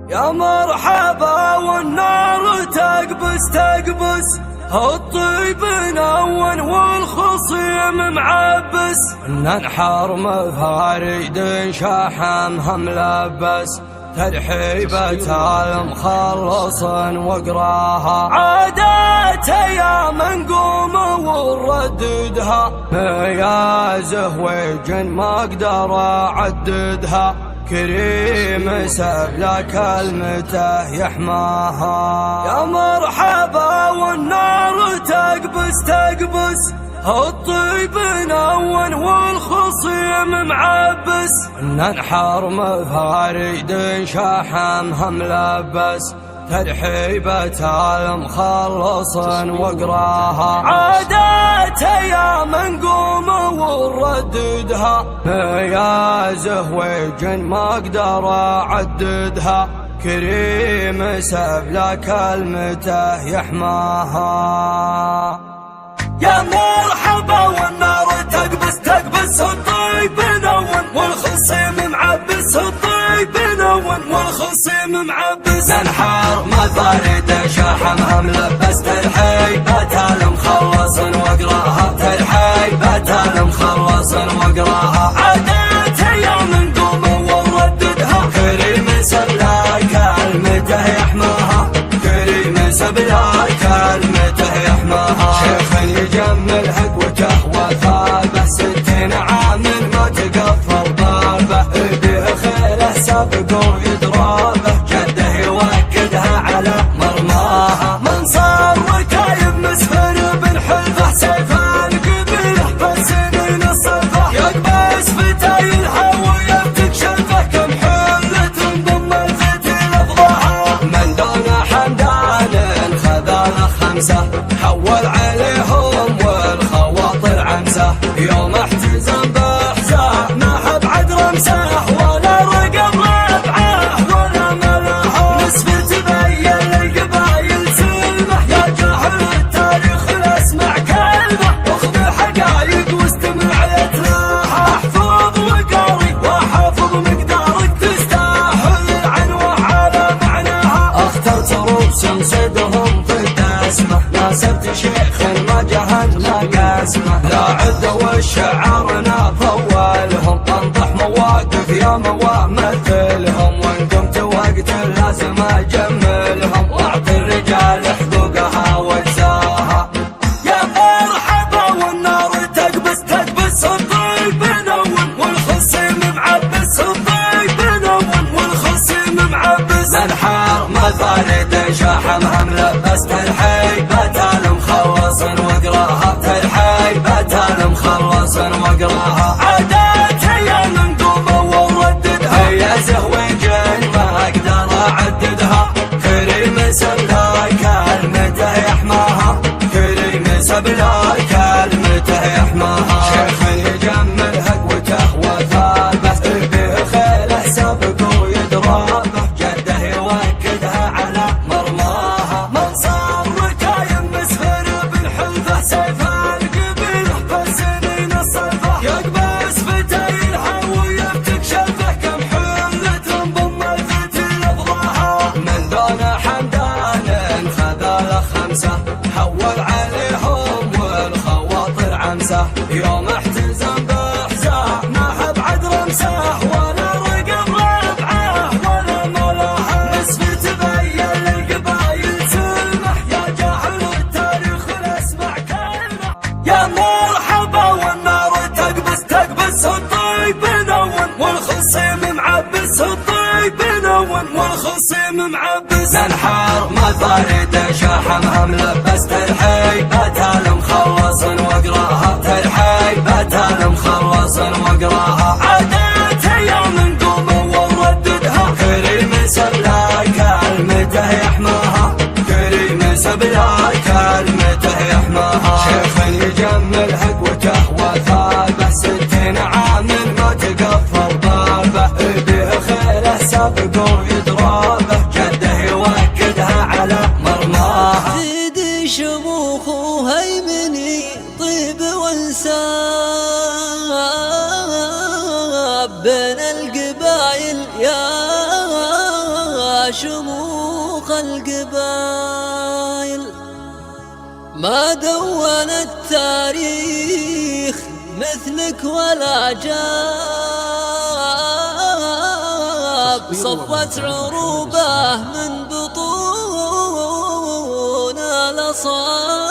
يا مرحبا والنار تقبس تقبس، الطيب نون والخصيم معبس، ننحر مفاريد شحمها ملبس، ترحيبة المخلص واقراها، عادات ايام نقوم ونرددها، ميازه وجن ما اقدر اعددها، كريم سبلا كلمته يحماها. يا مرحبا والنار تقبس تقبس، الطيب نون والخصيم معبس، ننحر مفاريد شحمها ملبس، ترحيبة المخلص واقراها، عادات ايام نقوم ونرددها، ميازه وجن ما اقدر اعددها، كريم سبلا كلمته يحماها. يا مرحبا والنار تقبس تقبس، الطيب نون والخصيم معبس، الطيب نون والخصيم معبس، ننحر مفاريد شحمها ملبس، ترحيبة المخلص واقراها، ترحيبة المخلص واقراها، عادات ايام نقوم ونرددها، كريم سبلا كلمته يحماها، كريم سبلا كلمته يحماها، شيخ يجمل حقوته وثابه، 60 عام ما تقفل بابه، به خيله سابق ويضربه، جده يوكدها على مرماها، من صار ركايب مسفر بالحلفه، سيف القبيله بالسنين الصفه، يقبس فتايلها ويفتك شلفه، كم حلة ضم الفتيل افضاها، من دون حمدان خذاله 5 حول عليهم والخواطر عمسه، يوم احتزم باحزاب ما حب عد رمسه، ولا رقب ربعه ولا ملحه، نسفر تبين للقبايل سلمه، يا جاهل التاريخ لا اسمع كلمه، اخذ الحقايق واستمع يتلاها، احفظ وقاري وحافظ مقدارك، تستاهل العنوه على معناها، اخترت رؤوس صدهم ضد اسمه، ناسبت شيخ ما جهلنا قاسمه، لا عد والشعارنا طولهم، انطح مواقف يا مثلهم، وان قمت وقت لازم اجملهم، واعطي الرجال حقوقها واجزاها. يا مرحبا والنار تقبس تقبس، الطيب نون والخصيم معبس، الطيب نون والخصيم معبس، ننحر مفاريد شحمها ملبس، ترحيبة المخلص واقراها، ترحيبة المخلص واقراها، عادات ايام نقوم ونرددها، ميازه وجن ما اقدر اعددها، كريم سبلا كلمته يحماها، كريم سبلا كلمته يحماها، شيخ يجمل حقوته وثابه، به خيله سابق ويضربه، جده يوكدها على مرماها، من صار ركايب مسفر بالحلفه، سيف القبيله بالسنين الصفه، يقبس فتايلها ويفتك شلفه، كم حلة ضم الفتيل افضاها، من دون حمدان خذاله 5 حول عليهم والخواطر عمسه، يوم احتزم باحزاب ما حب عد رمسه، ولا رقب ربعه ولا ملاها، نسفر تبين للقبايل سلمه، يا جاهل التاريخ لا اسمع كلمه. يا مرحبا والنار تقبس تقبس، الطيب نون والخصيم معبس، الطيب نون والخصيم معبس، ننحر مفاريد شحمها ملبس، ترحيبة المخلص واقراها، ترحيبة المخلص واقراها، عادات ايام نقوم ونرددها، كريم سبلا كلمته يحماها، كريم سبلا كلمته يحماها، شيخ يجمل حقوته وثابه، 60 عام ما تقفل بابه، به خيله سابق ويضربه، جده يوكدها على مرماها، زيد شموخ وهيمني طيب وانساب، بين القبايل يا شموخ القبايل. ما دون التاريخ مثلك ولا جاب، صفت عروبه من بطون الأصايل.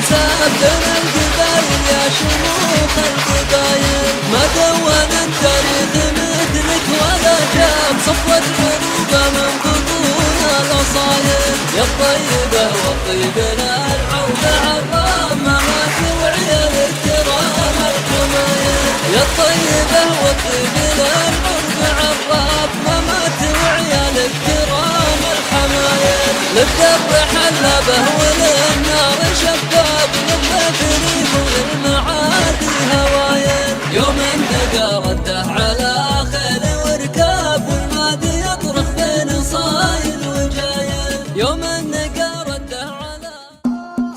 سابنا القبايل يا شموخ القبايل، ما دون التاريخ مثلك ولا جاب، صفوة عروبة من بطون الأصايل. يا الطيبة والطيب العوب عظام، ما توعي الكرام الحمايل. يا الطيبة والطيب العوب عظام، ما توعي الكرام الحمايل. للدر حلبه وللنار شباب، للتاريخ وللمعادي هوايل. يوم النقا رده على خيل وركاب، والمادي يطرخ بين صايل وجايل. يوم النقا رده على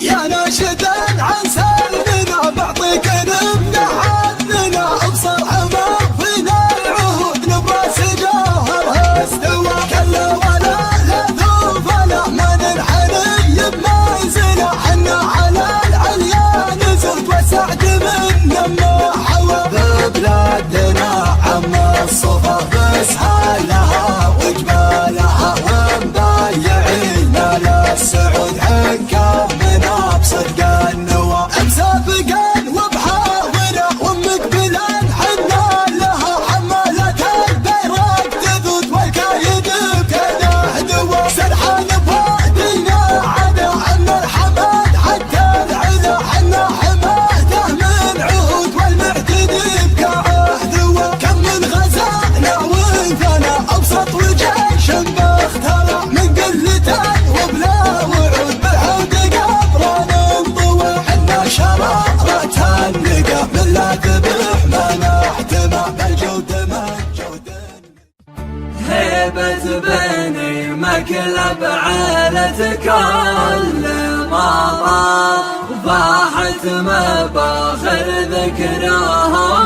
يا ناشدا عن سلمنا، بعطيك نبدا حدنا، ابصر حمار فينا العهود، نبغى سجاهرها استوى كلا ولا لذوذ، فلا ما ننحني بمنزله، حنا على العليا نزلت وسعد منا ما حوى. ببلادنا عم الصفا بس حالها وجمالها، ومضيعين للسعود حكام من ابصد النوى. مسابقين وبحاضره ومقبلين حنا لها، حمالة البيرق تذوت والكايد بكذا دوا. سرحان بوادينا عدا عن الحماد حتى العلا، حنا حماده من عهود والمعتدي بكعهد. كم من غزانا وانثنا ابسط وجيش باخترع، من قلته وبلا وعود بالحود قبران انطوى. حنا شرارة النقا من لا ذبح ما نحتمى، بالجود من جود. هيبة بني مكلب عيلة كل مضى، فاحت مباخر ذكرهم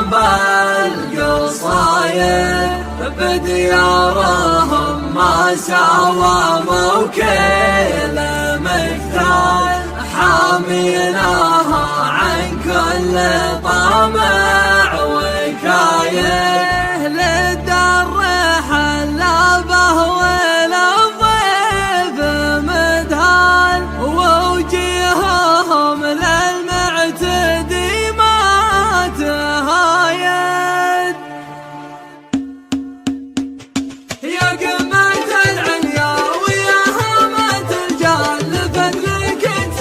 بالقصايد. بديارهم ما سوى موكل مكتال، حاميناها عن كل طمع وكايد. للدر حلبه وللضيف مدهان، ووجيههم للمعتدي ما تهايد. يا قمة العليا ويا هامة الجال، فضلك انت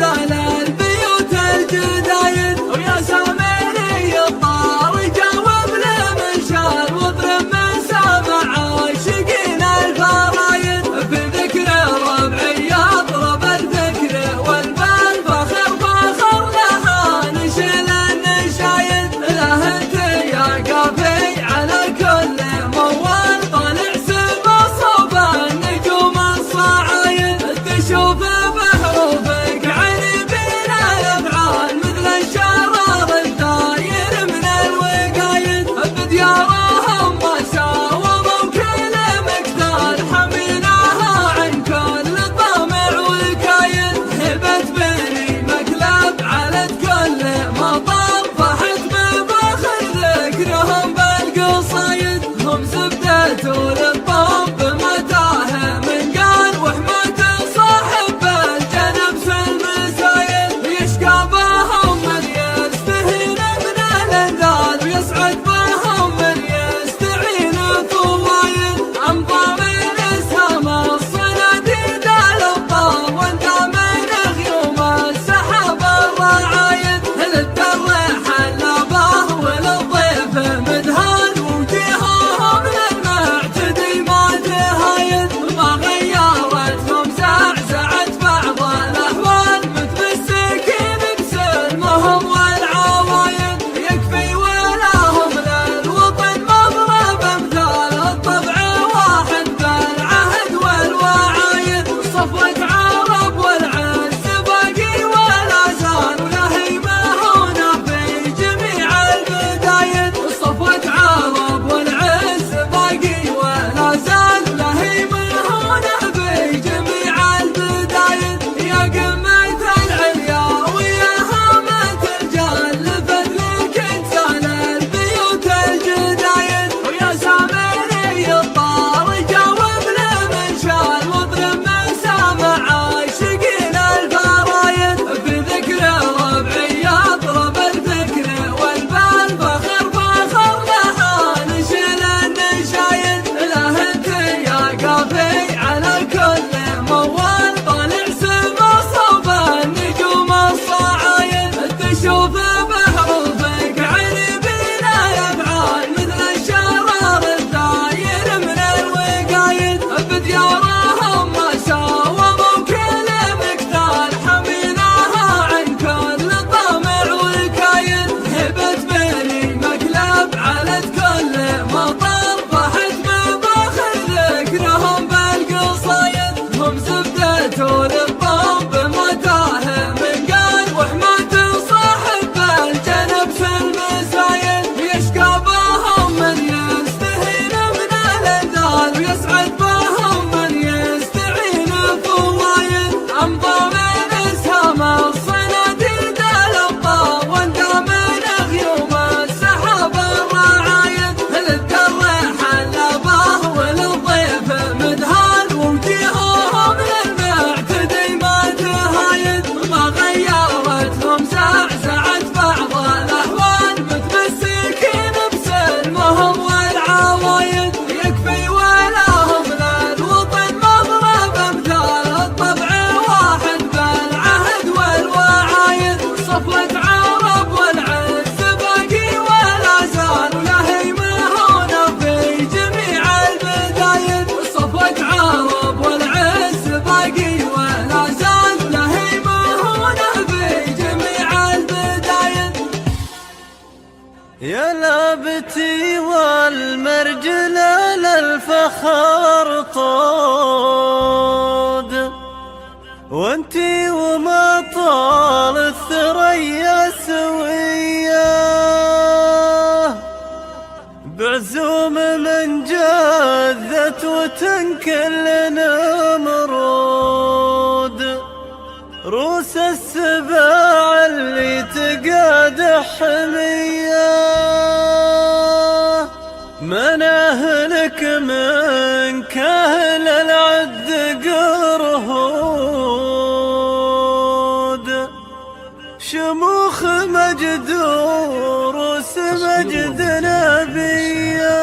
شوف بحروفك عربينا يفعل مثل الشرار الداير من الوقايد بديارهم ما ساوموا كل مقدار حميناها عن كل طمع وكايد هبت بني مقلب علت كل مطر ضحت بفخر ذكرهم بالقصايد هم زبدة ولبهم بمتاهه من قال وحماة صاحب الجنب في المسايد يشقى بهم من يستهين من الأندال ويسعد بهم من يستعين فوايد أمضى من اسهام الصناديد الأبطال واندى من غيوم السحاب الرعايد للدر حلبه وللضيف مدهان ووجيههم للمعتدي ما تهايد ما غيرتهم زعزعت بعض الأهوال متمسكين بسلمهم والعوايد يكفي ولاهم للوطن مضرب أمثال الطبع واحد بالعهد والوعايد صفوة عرب والعز باقي ولا زال وله يمهون في جميع البدايد صفوة عرب والعز باقي ولا زال وله يمهون في جميع البدايد يا لابتي والمرجل للفخر طود وانتي وما طال الثريا سوية بعزوم من جذت وتنكل نمرود روس السباع اللي تقاد حمية من أهلك من كاهل العد قرهود شموخ مجد وروس مجد نبيه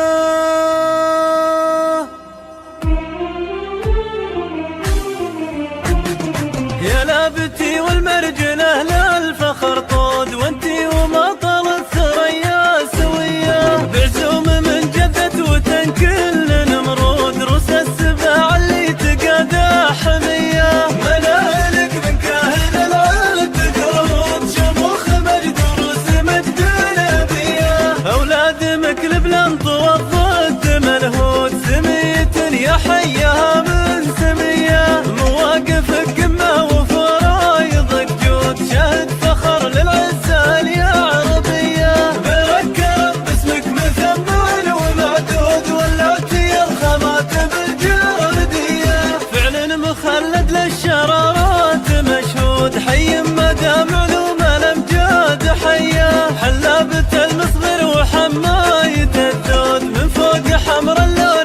يا لابتي والمرجله للفخر طود وانتي وما طال الثريا سويه بعزوم من جذت وتنكل نمرود روس السباع اللي تقادى حميه مناهلك من كاهل العد قرود شموخ مجد وروس مجد نبيه اولاد مكلب لنطوى الضد ملهود سميه يا حيها من سميه مواقف قمه وفرايضك جود شهد فخر للعزال يا عربيه بركب باسمك مثمن ومعدود ولعتي الخامات بالجرديه فعل مخلد للشرارات مشهود حي مدى معلوم الامجاد حيه حلابة المصغر وحماية الدود من فوق حمر اللون